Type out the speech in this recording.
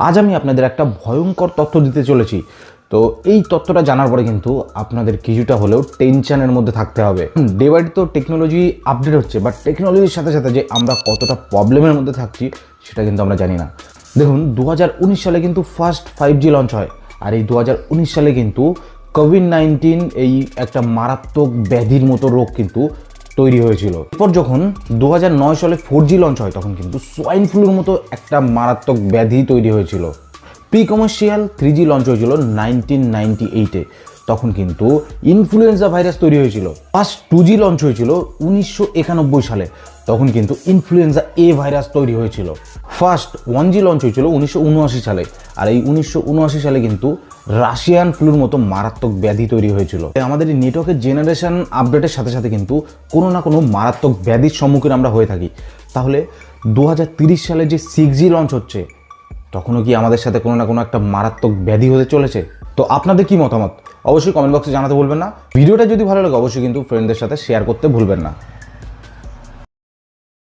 আজ আমি আপনাদের একটা ভয়ঙ্কর তথ্য দিতে চলেছি। তো এই তথ্যটা জানার পরে কিন্তু আপনাদের কিছুটা হলেও টেনশনের মধ্যে থাকতে হবে। ডে বাই ডে তো টেকনোলজি আপডেট হচ্ছে, বাট টেকনোলজির সাথে সাথে যে আমরা কতটা প্রবলেমের মধ্যে থাকছি সেটা কিন্তু আমরা জানি না। দেখুন, 2019 সালে কিন্তু ফার্স্ট 5G লঞ্চ হয়, আর এই 2019 সালে কিন্তু কোভিড-19 এই একটা মারাত্মক ব্যাধির মতো রোগ কিন্তু তৈরি হয়েছিল। এরপর যখন 2009 সালে 4G লঞ্চ হয়, তখন কিন্তু সোয়াইন ফ্লুর মতো একটা মারাত্মক ব্যাধি তৈরি হয়েছিল। প্রি কমার্শিয়াল 3G লঞ্চ হয়েছিল 1998-এ, তখন কিন্তু ইনফ্লুয়েঞ্জা ভাইরাস তৈরি হয়েছিল। ফার্স্ট 2G লঞ্চ হয়েছিল 1991 সালে, তখন কিন্তু ইনফ্লুয়েঞ্জা এ ভাইরাস তৈরি হয়েছিল। ফার্স্ট 1G লঞ্চ হয়েছিল 1979 সালে, আর এই 1979 সালে কিন্তু রাশিয়ান ফ্লুর মতো মারাত্মক ব্যাধি তৈরি হয়েছিল। আমাদের এই নেটওয়ার্কের জেনারেশন আপডেটের সাথে সাথে কিন্তু কোনো না কোনো মারাত্মক ব্যাধির সম্মুখীন আমরা হয়ে থাকি। তাহলে 2030 সালে যে 6G লঞ্চ হচ্ছে, তখনও কি আমাদের সাথে কোনো না কোনো একটা মারাত্মক ব্যাধি হতে চলেছে? তো আপনাদের কি মতামত অবশ্যই কমেন্ট বক্সে জানাতে ভুলবেন না। ভিডিওটা যদি ভালো লাগে অবশ্যই কিন্তু ফ্রেন্ডদের সাথে শেয়ার করতে ভুলবেন না।